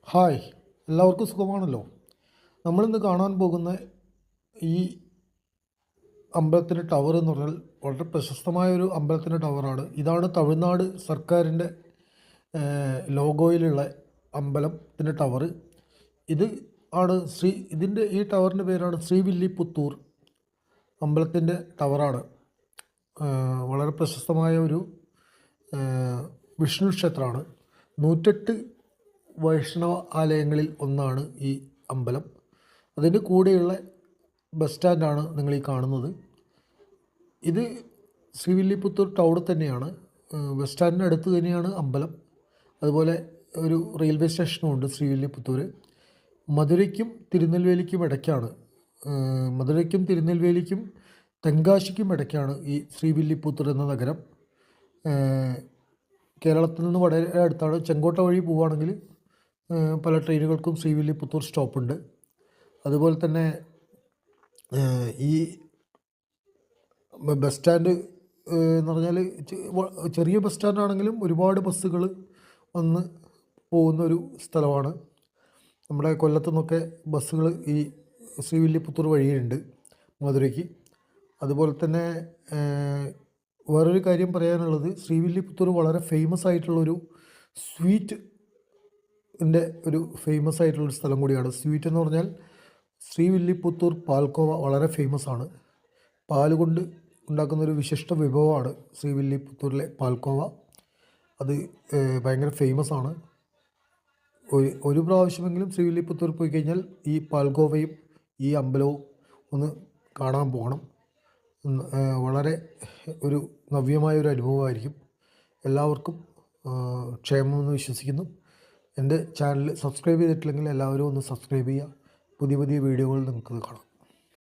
Hi, എല്ലാവർക്കും സുഖമാണല്ലോ. നമ്മളിന്ന് കാണാൻ പോകുന്ന ഈ അമ്പലത്തിൻ്റെ ടവർ എന്ന് പറഞ്ഞാൽ വളരെ പ്രശസ്തമായൊരു അമ്പലത്തിൻ്റെ ടവറാണ്. ഇതാണ് തമിഴ്നാട് സർക്കാരിൻ്റെ ലോഗോയിലുള്ള അമ്പലത്തിൻ്റെ ടവർ. ഇത് ആണ് ഈ ടവറിൻ്റെ പേരാണ് ശ്രീവില്ലിപുത്തൂർ അമ്പലത്തിൻ്റെ ടവറാണ്. വളരെ പ്രശസ്തമായ ഒരു വിഷ്ണു ക്ഷേത്രമാണ്. 108 വൈഷ്ണവ ആലയങ്ങളിൽ ഒന്നാണ് ഈ അമ്പലം. അതിൻ്റെ കൂടെയുള്ള ബസ് സ്റ്റാൻഡാണ് നിങ്ങളീ കാണുന്നത്. ഇത് ശ്രീവില്ലിപുത്തൂർ ടൗണിൽ തന്നെയാണ്. ബസ് സ്റ്റാൻഡിന് അടുത്ത് തന്നെയാണ് അമ്പലം. അതുപോലെ ഒരു റെയിൽവേ സ്റ്റേഷനും ഉണ്ട് ശ്രീവില്ലിപുത്തൂർ. മധുരയ്ക്കും തിരുനെൽവേലിക്കും ഇടയ്ക്കാണ്. മധുരയ്ക്കും തിരുനെൽവേലിക്കും തെങ്കാശിക്കും ഇടയ്ക്കാണ് ഈ ശ്രീവില്ലിപുത്തൂർ എന്ന നഗരം. കേരളത്തിൽ നിന്ന് വളരെ അടുത്താണ്. ചെങ്കോട്ട വഴി പോവുകയാണെങ്കിൽ പല ട്രെയിനുകൾക്കും ശ്രീവില്ലിപുത്തൂർ സ്റ്റോപ്പുണ്ട്. അതുപോലെ തന്നെ ഈ ബസ് സ്റ്റാൻഡ് എന്ന് പറഞ്ഞാൽ ചെറിയ ബസ് സ്റ്റാൻഡാണെങ്കിലും ഒരുപാട് ബസ്സുകൾ വന്ന് പോകുന്നൊരു സ്ഥലമാണ്. നമ്മുടെ കൊല്ലത്തു നിന്നൊക്കെ ബസ്സുകൾ ഈ ശ്രീവില്ലിപുത്തൂർ വഴിയുണ്ട് മധുരയ്ക്ക്. അതുപോലെ തന്നെ വേറൊരു കാര്യം പറയാനുള്ളത്, ശ്രീവില്ലിപുത്തൂർ വളരെ ഫേമസ് ആയിട്ടുള്ളൊരു ഒരു ഫേമസ് ആയിട്ടുള്ളൊരു സ്ഥലം കൂടിയാണ്. സ്വീറ്റ് എന്ന് പറഞ്ഞാൽ ശ്രീവില്ലിപുത്തൂർ പാൽക്കോവ വളരെ ഫേമസ് ആണ്. പാൽ കൊണ്ട് ഉണ്ടാക്കുന്നൊരു വിശിഷ്ട വിഭവമാണ് ശ്രീവില്ലിപുത്തൂരിലെ പാൽക്കോവ. അത് ഭയങ്കര ഫേമസ് ആണ്. ഒരു പ്രാവശ്യമെങ്കിലും ശ്രീവില്ലിപുത്തൂർ പോയി കഴിഞ്ഞാൽ ഈ പാൽക്കോവയും ഈ അമ്പലവും ഒന്ന് കാണാൻ പോകണം. വളരെ ഒരു നവ്യമായൊരു അനുഭവമായിരിക്കും. എല്ലാവർക്കും ക്ഷേമമെന്ന് വിശ്വസിക്കുന്നു. എൻ്റെ ചാനൽ സബ്സ്ക്രൈബ് ചെയ്തിട്ടില്ലെങ്കിൽ എല്ലാവരും ഒന്ന് സബ്സ്ക്രൈബ് ചെയ്യുക. പുതിയ പുതിയ വീഡിയോകൾ നിങ്ങൾക്ക് കാണാം.